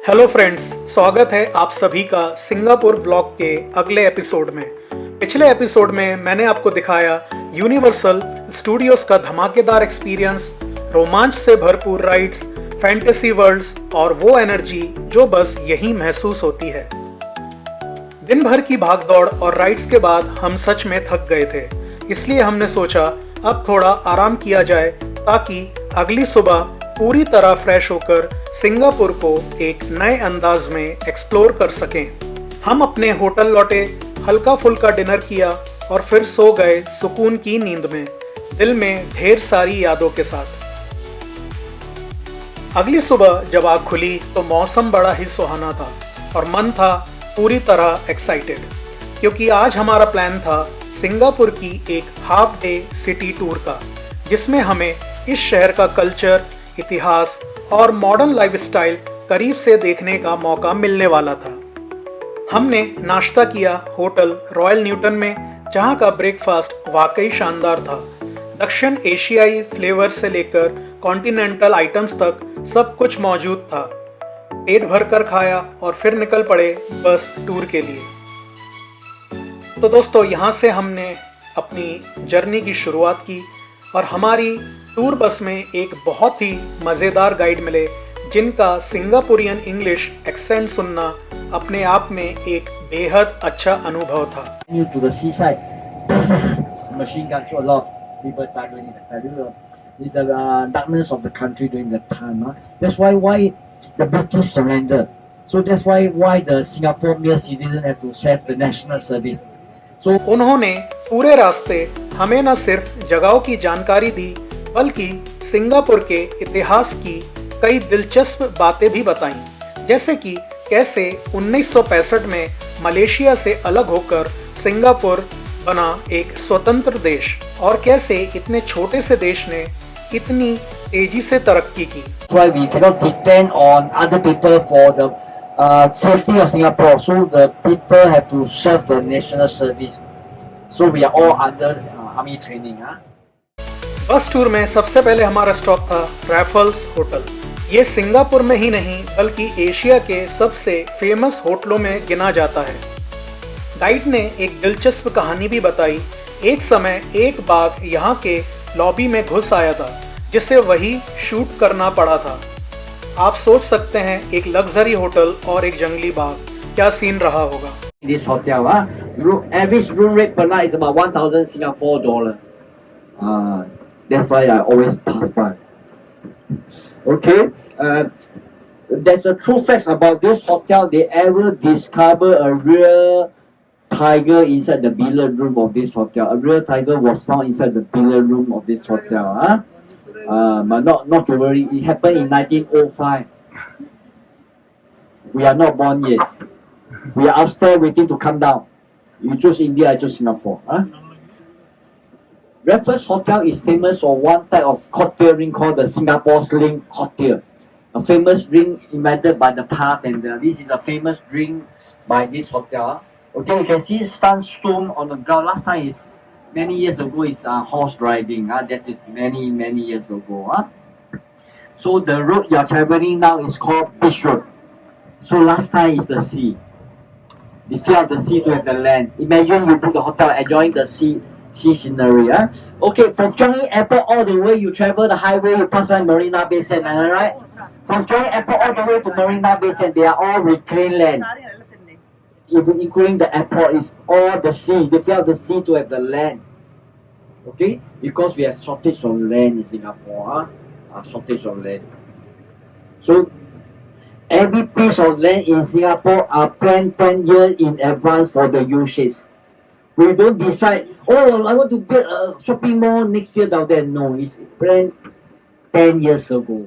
Hello friends, स्वागत है आप सभी का सिंगापुर ब्लॉग के अगले एपिसोड में। पिछले एपिसोड में मैंने आपको दिखाया यूनिवर्सल स्टूडियोज का धमाकेदार एक्सपीरियंस, रोमांच से भरपूर राइड्स, फैंटेसी वर्ल्ड्स और वो एनर्जी जो बस यहीं महसूस होती है। दिन भर की भागदौड़ और राइड्स के बाद हम सच में थक गए थे, इसलिए हमने सोचा अब थोड़ा आराम किया जाए ताकि अगली सुबह पूरी तरह फ्रेश होकर सिंगापुर को एक नए अंदाज में एक्सप्लोर कर सकें। हम अपने होटल लौटे, हल्का फुल्का डिनर किया और फिर सो गए सुकून की नींद में, दिल में ढेर सारी यादों के साथ। अगली सुबह जब आँख खुली तो मौसम बड़ा ही सुहाना था और मन था पूरी तरह एक्साइटेड, क्योंकि आज हमारा प्लान था सिंगापुर की एक हाफ डे सिटी टूर का, जिसमें हमें इस शहर का कल्चर, इतिहास और मॉडर्न लाइफस्टाइल करीब से देखने का मौका मिलने वाला था। हमने नाश्ता किया होटल रॉयल न्यूटन में, जहां का ब्रेकफास्ट वाकई शानदार था। दक्षिण एशियाई फ्लेवर से लेकर कॉन्टिनेंटल आइटम्स तक सब कुछ मौजूद था। पेट भरकर खाया और फिर निकल पड़े बस टूर के लिए। तो दोस्तों, यहाँ से हमने अपनी जर्नी की शुरुआत की और हमारी टूर बस में एक बहुत ही मज़ेदार गाइड मिले, जिनका सिंगापुरियन इंग्लिश एक्सेंट सुनना अपने आप में एक बेहद अच्छा अनुभव था। New to the seaside, machine guns, so a lot of people died during that time. It's the darkness of the country during that time. That's why the British surrendered. So that's why the Singapore mere citizens have to serve the national service. So उन्होंने पूरे रास्ते हमें न सिर्फ जगहों की जानकारी दी, बल्कि सिंगापुर के इतिहास की कई दिलचस्प बातें भी बताईं, जैसे कि कैसे 1965 में मलेशिया से अलग होकर सिंगापुर बना एक स्वतंत्र देश और कैसे इतने छोटे से देश ने इतनी तेजी से तरक्की की। Why we cannot depend on other people for the safety of Singapore. So the people have to serve the national service. So we are all under army training. बस टूर में सबसे पहले हमारा स्टॉप था रैफल्स होटल। ये Singapore में ही नहीं बल्कि एशिया के सबसे फेमस होटलों में गिना जाता है। गाइड ने एक दिलचस्प कहानी भी बताई। एक समय एक बाघ यहाँ के लॉबी में घुस आया था, जिसे वही शूट करना पड़ा था। आप सोच सकते हैं एक लग्जरी होटल और एक जंगली बाघ, क्या सीन रहा होगा। This hotel, average room rate per night is about 1,000 Singapore dollar. That's why I always pass by. Okay, there's a true fact about this hotel. They ever discover a real tiger inside the billiard room of this hotel. A real tiger was found inside the billiard room of this hotel. But not to worry. It happened in 1905. We are not born yet. We are upstairs waiting to come down. You choose India, I choose Singapore. Raffles Hotel is famous for one type of cocktail drink called the Singapore Sling cocktail. A famous drink invented by the bartender. This is a famous drink by this hotel. Okay, you can see sandstone on the ground. Last time is many years ago is horse riding. That is many years ago. So the road you are traveling now is called Beach Road. So last time is the sea. We feel the sea to have the land. Imagine you book the hotel enjoying the sea scenery. Okay, from Changi Airport all the way you travel the highway, you pass by Marina Bay Sands, right? From Changi Airport all the way to Marina Bay Sands, they are all reclaimed land. Even including the airport is all the sea. They feel the sea to have the land. Okay, because we have shortage of land in Singapore. Shortage of land. So every piece of land in Singapore are planned 10 years in advance for the usage. We don't decide, oh, I want to build a shopping mall next year down there. No, it's planned 10 years ago.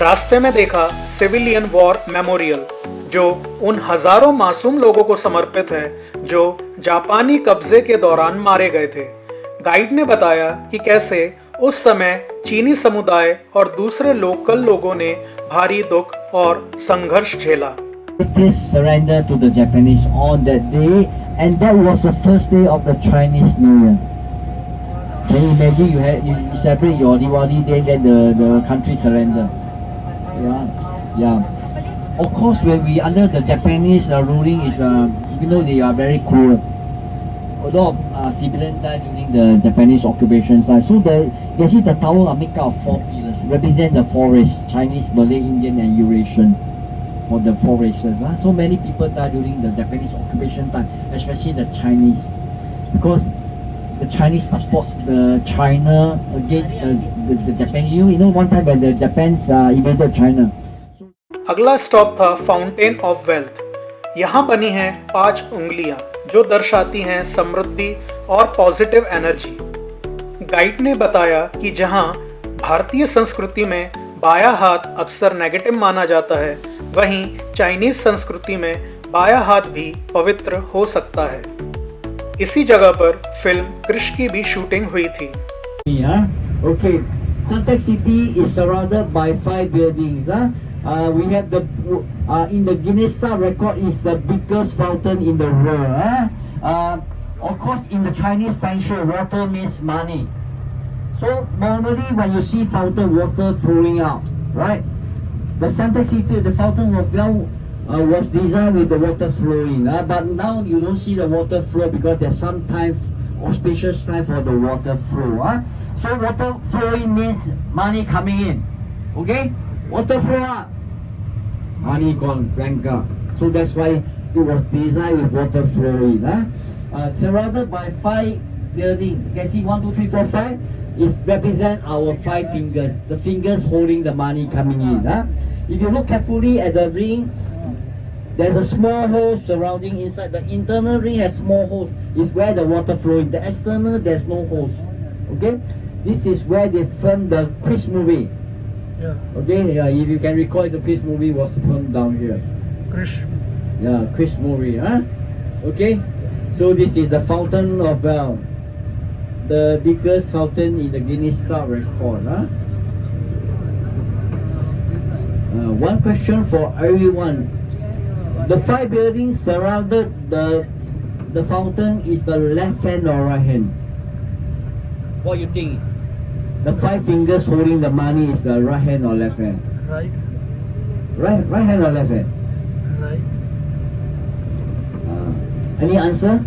रास्ते में देखा civilian war memorial, जो उन हजारों मासूम लोगों को समर्पित है जो जापानी कब्जे के दौरान मारे गए थे। गाइड ने बताया कि कैसे उस समय चीनी समुदाय और दूसरे लोकल लोगों ने भारी दुख और संघर्ष झेला। British surrendered to the Japanese on that day, and that was the first day of the Chinese New Year. Can you imagine you celebrate your Diwali day, then the country surrender? Yeah. Of course, when we under the Japanese ruling is, you know, they are very cruel. A lot of civilians died during the Japanese occupation time. So you see the tower are made up of 4 pillars, represent the four races: Chinese, Malay, Indian, and Eurasian. For the four races, so many people died during the Japanese occupation time, especially the Chinese, because the Chinese support the China against the Japanese. You know, one time when the Japan's invaded China. अगला stop था fountain of wealth. यहाँ बनी हैं 5 उंगलियां जो दर्शाती हैं समृद्धि और पॉजिटिव एनर्जी। गाइड ने बताया कि जहाँ भारतीय संस्कृति में बायां हाथ अक्सर नेगेटिव माना जाता है, वहीं चाइनीज संस्कृति में बायां हाथ भी पवित्र हो सकता है। इसी जगह पर फिल्म क्रिश की भी शूटिंग हुई थी। Okay, Suntec City is surrounded by 5 buildings. We have the in the Guinness record is the biggest fountain in the world. Of course, in the Chinese feng shui, water means money. So normally when you see fountain water flowing out, right? The Suntec City, the fountain was designed with the water flowing. But now you don't see the water flow because there's some time, auspicious time for the water flow. So water flowing means money coming in. Okay? Water flow up, money gone, thank God. So that's why it was designed with water flowing. Surrounded by 5 buildings. You can see 1, 2, 3, 4, 5. It represent our 5 fingers. The fingers holding the money coming in. If you look carefully at the ring, there's a small hole surrounding inside. The internal ring has small holes. It's where the water flowing. The external, there's no holes. Okay? This is where they filmed the Quiz movie. Yeah. Okay? Yeah, if you can recall, the Quiz movie was filmed down here. Krish. Yeah, Quiz movie. Okay? So this is the fountain of Bell. The biggest fountain in the Guinness record. One question for everyone. The 5 buildings surrounded the fountain is the left hand or right hand? What you think? The 5 fingers holding the money is the right hand or left hand? Right. Right hand or left hand? Right. Any answer?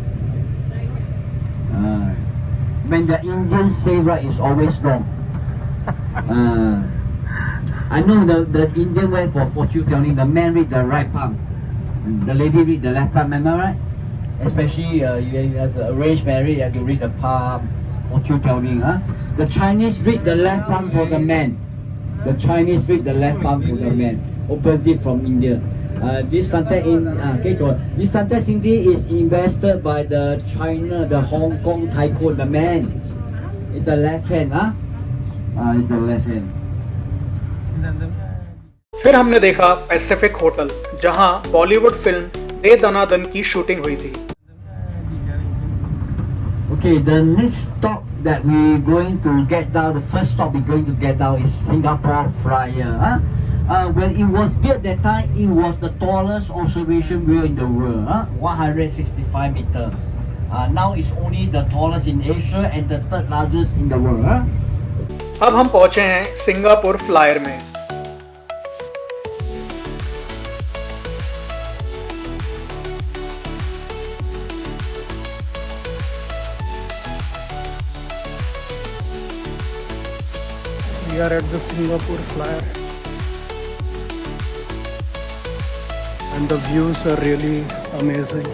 When the Indians say right, it's always wrong. I know the Indian went for fortune telling. The man read the right palm, the lady read the left palm. Am I right? Especially you have the arranged marriage, you have to read the palm, fortune telling. The Chinese read the left palm for the man. The Chinese read the left palm for the man. Opposite from India. This Suntec this Suntec City is invested by the China, the Hong Kong tycoon, the man. It's the left hand, it's the left hand. फिर हमने देखा Pacific hotel, जहां Bollywood film दे दना दन की shooting हुई थी। Okay, the next stop that we're going to get down, the first stop we're going to get down is Singapore Flyer. When it was built that time, it was the tallest observation wheel in the world, 165 meters. Now it's only the tallest in Asia and the 3rd largest in the world. अब हम पहुंचे हैं Singapore flyer में। We are at the Singapore Flyer and the views are really amazing.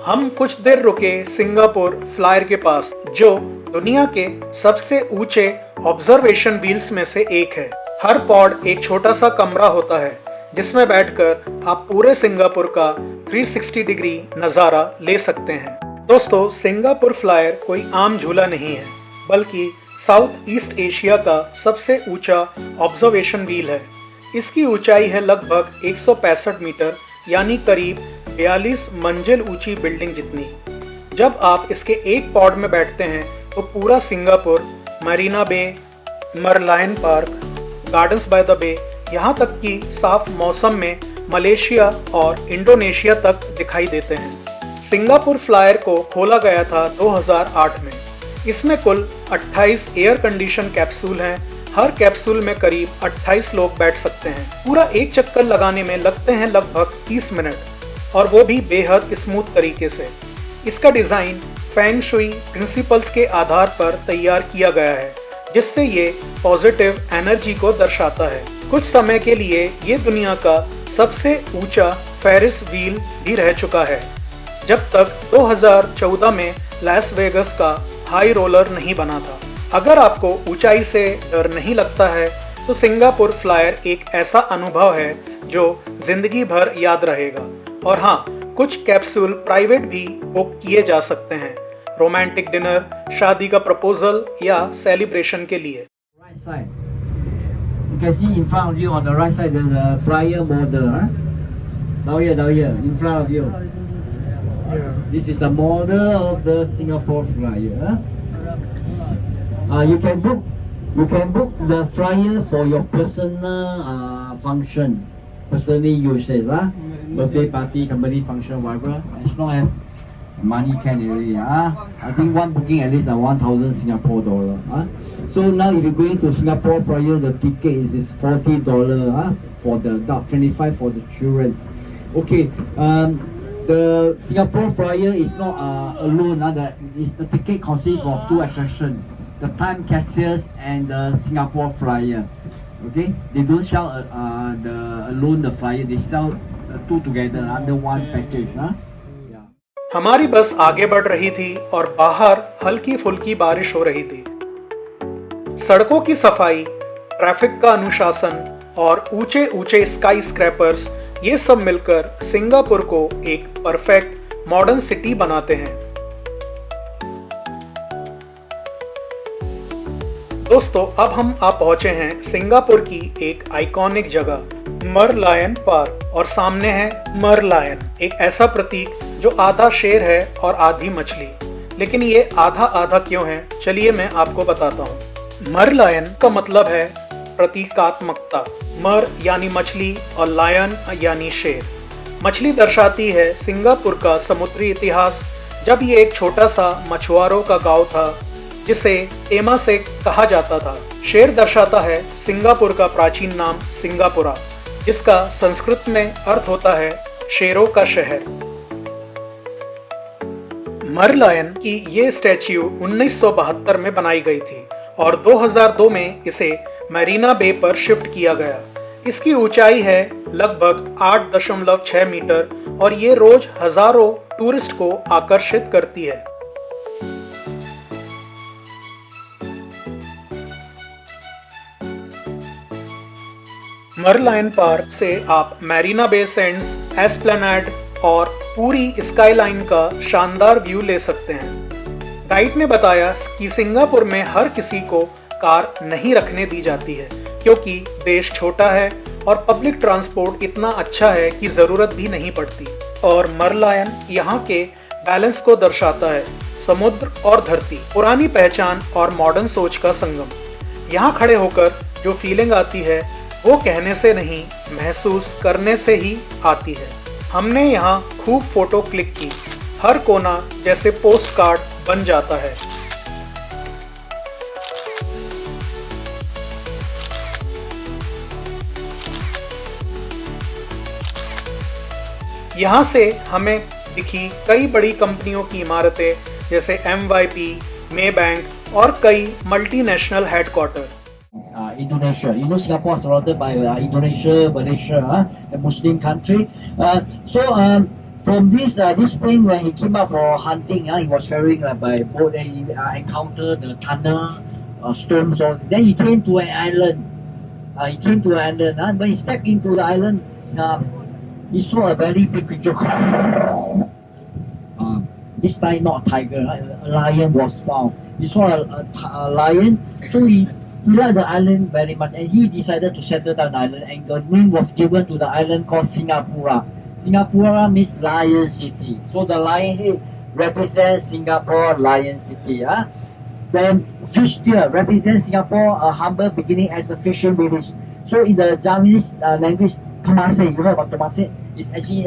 हम कुछ देर रुके Singapore flyer के पास, जो दुनिया के सबसे ऊंचे ऑब्जर्वेशन व्हील्स में से एक है। हर पॉड एक छोटा सा कमरा होता है जिसमें बैठकर आप पूरे सिंगापुर का 360 डिग्री नज़ारा ले सकते हैं। दोस्तों, सिंगापुर फ्लायर कोई आम झूला नहीं है, बल्कि साउथ ईस्ट एशिया का सबसे ऊंचा ऑब्जर्वेशन व्हील है। इसकी ऊंचाई है लगभग 165 मीटर, यानी करीब 42 मंजिल ऊंची बिल्डिंग जितनी। जब आप इसके एक पॉड में बैठते हैं तो पूरा Singapore, Marina Bay, Merlion Park, Gardens by the Bay, यहाँ तक कि साफ मौसम में मलेशिया और इंडोनेशिया तक दिखाई देते हैं। सिंगापुर फ्लायर को खोला गया था 2008 में। इसमें कुल 28 एयर कंडीशन कैप्सूल हैं। हर कैप्सूल में करीब 28 लोग बैठ सकते हैं। पूरा एक चक्कर लगाने में लगते हैं लगभग 30 मिनट और वो भी बेहद स्मूथ तरीके से। इसका डिजाइन फेंग शुई प्रिंसिपल्स के आधार पर तैयार किया गया है, जिससे ये पॉजिटिव एनर्जी को दर्शाता है। कुछ समय के लिए ये दुनिया का सबसे ऊंचा फेरिस व्हील भी रह चुका है, जब तक 2014 में लास वेगस का हाई रोलर नहीं बना था। अगर आपको ऊंचाई से डर नहीं लगता है तो सिंगापुर फ्लायर एक ऐसा अनुभव है जो जिंदगी भर याद रहेगा। और हाँ, कुछ कैप्सूल प्राइवेट भी बुक किए जा सकते हैं, रोमांटिक डिनर, शादी का प्रपोजल या सेलिब्रेशन के लिए। Right side. You can see in front of you on the right side there's a flyer model. Huh? Down here, in front of you. This is a model of the Singapore flyer. Huh? You can book the flyer for your personal function, personally usage, birthday party, company function, whatever. As long as money can already. I think one booking at least 1,000 Singapore dollar. So now if you're going to Singapore flyer, the ticket is $40 for the adult, 25 for the children. Okay. The Singapore flyer is not alone. The ticket consists of two attractions: the time capsules and the Singapore flyer. Okay, they don't sell the flyer. They sell two together under one package. Yeah. हमारी बस आगे बढ़ रही थी और बाहर हल्की फुल्की बारिश हो रही थी। सड़कों की सफाई, ट्रैफिक का अनुशासन और ऊंचे ऊंचे स्काई स्क्रैपर्स, ये सब मिलकर सिंगापुर को एक परफेक्ट मॉडर्न सिटी बनाते हैं। दोस्तों, अब हम आ पहुंचे हैं सिंगापुर की एक आइकॉनिक जगह मरलायन पार्क, और सामने है मरलायन, एक ऐसा प्रतीक जो आधा शेर है और आधी मछली। लेकिन ये आधा आधा क्यों है, चलिए मैं आपको बताता हूँ। मरलायन का मतलब है प्रतीकात्मकता। मर यानी मछली और लायन यानी शेर। मछली दर्शाती है सिंगापुर का समुद्री इतिहास, जब ये एक छोटा सा मछुआरों का गांव था जिसे तेमासेक कहा जाता था। शेर दर्शाता है सिंगापुर का प्राचीन नाम सिंगापुरा, जिसका संस्कृत में अर्थ होता है शेरों का शहर। मरलायन की ये स्टैच्यू 1972 में बनाई गई थी और 2002 में इसे मैरीना बे पर शिफ्ट किया गया। इसकी ऊंचाई है लगभग 8.6 मीटर और ये रोज हजारों टूरिस्ट को आकर्षित करती है। मरलायन पार्क से आप मैरीना बे सैंड्स, एस्प्लेनेड और पूरी स्काईलाइन का शानदार व्यू ले सकते हैं। गाइड ने बताया कि सिंगापुर में हर किसी को कार नहीं रखने दी जाती है, क्योंकि देश छोटा है और पब्लिक ट्रांसपोर्ट इतना अच्छा है कि जरूरत भी नहीं पड़ती। और मरलायन यहाँ के बैलेंस को दर्शाता है, समुद्र और धरती, पुरानी पहचान और मॉडर्न सोच का संगम। यहाँ खड़े होकर जो फीलिंग आती है वो कहने से नहीं, महसूस करने से ही आती है। हमने यहाँ खूब फोटो क्लिक की, हर कोना जैसे पोस्ट कार्ड बन जाता है। यहाँ से हमें दिखी कई बड़ी कंपनियों की इमारतें जैसे MYP, Maybank और कई multinational headquarter. Indonesia. You know Singapore is surrounded by Indonesia, Malaysia, a Muslim country. From this spring when he came out for hunting, he was traveling by boat and he encountered the thunder, storms. Then he came to an island. When he stepped into the island, he saw a very big creature. This time not a tiger, a lion was found. He saw a lion, so he liked the island very much and he decided to settle down the island, and the name was given to the island called Singapura. Singapura means Lion City. So the lion head represents Singapore Lion City. Then fish tail represents Singapore, a humble beginning as a fishing village. So in the Javanese language, Temasek, you know about Temasek? It's actually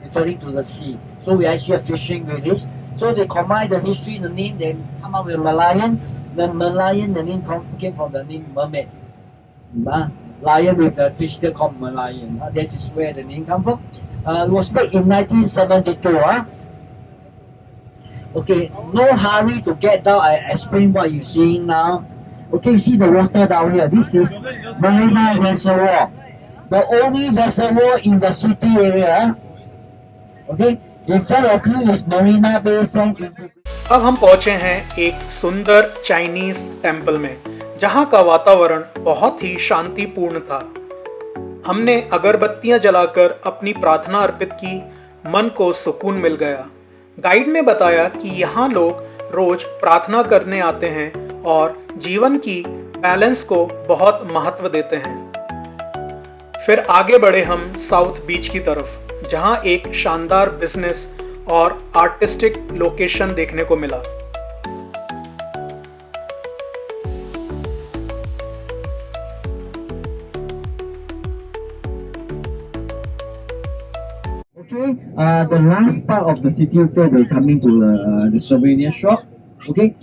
referring to the sea. So we actually a fishing village. So they combine the history, the name, they come up with Malayan. The Merlion, the name came from the name mermaid. Lion with the fish tail called Merlion. This is where the name comes from. It was made in 1972. Okay, no hurry to get down. I explain what you're seeing now. Okay, you see the water down here. This is Marina Reservoir. The only reservoir in the city area. Okay, in front of you is Marina Bay Sands. अब हम पहुंचे हैं एक सुंदर Chinese temple में, जहां का वातावरण बहुत ही शांतिपूर्ण था। हमने अगरबत्तियां जलाकर अपनी प्रार्थना अर्पित की, मन को सुकून मिल गया। गाइड ने बताया कि यहाँ लोग रोज प्रार्थना करने आते हैं और जीवन की बैलेंस को बहुत महत्व देते हैं। फिर आगे बढ़े हम साउथ बीच की तरफ, जहां एक शानदार बिजनेस और आर्टिस्टिक लोकेशन देखने को मिला। Okay, the last part of the city tour, we're coming to the souvenir shop. Okay,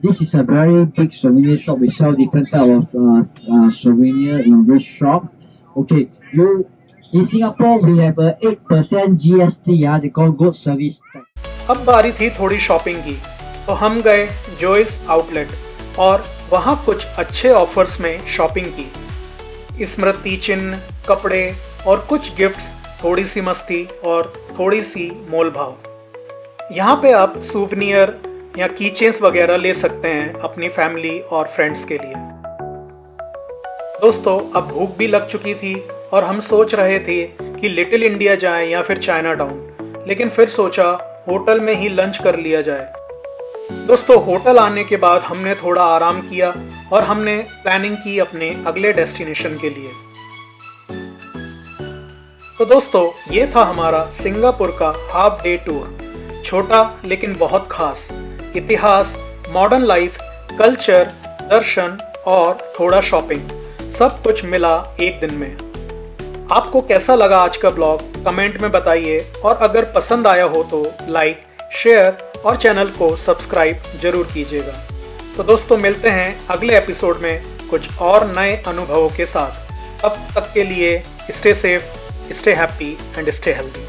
this is a very big souvenir shop. We sell different type of souvenir in this shop. Okay, in Singapore we have a 8% GST. They call good service tax. अब बारी थी थोड़ी shopping की, तो हम गए Joyce outlet और वहाँ कुछ अच्छे ऑफर्स में शॉपिंग की। स्मृति चिन्ह, कपड़े और कुछ गिफ्ट्स, थोड़ी सी मस्ती और थोड़ी सी मोल भाव। यहाँ पे आप सूवनियर या कीचेन्स वगैरह ले सकते हैं अपनी फैमिली और फ्रेंड्स के लिए। दोस्तों, अब भूख भी लग चुकी थी और हम सोच रहे थे कि लिटिल इंडिया जाएं या फिर चाइना टाउन, लेकिन फिर सोचा होटल में ही लंच कर लिया जाए। दोस्तों, होटल आने के बाद हमने थोड़ा आराम किया और हमने प्लानिंग की अपने अगले डेस्टिनेशन के लिए। तो दोस्तों, ये था हमारा सिंगापुर का हाफ डे टूर। छोटा लेकिन बहुत खास। इतिहास, मॉडर्न लाइफ, कल्चर, दर्शन और थोड़ा शॉपिंग, सब कुछ मिला एक दिन में। आपको कैसा लगा आज का ब्लॉग, कमेंट में बताइए, और अगर पसंद आया हो तो लाइक, शेयर और चैनल को सब्सक्राइब जरूर कीजिएगा। तो दोस्तों, मिलते हैं अगले एपिसोड में कुछ और नए अनुभवों के साथ। तब तक के लिए stay safe, stay happy and stay healthy.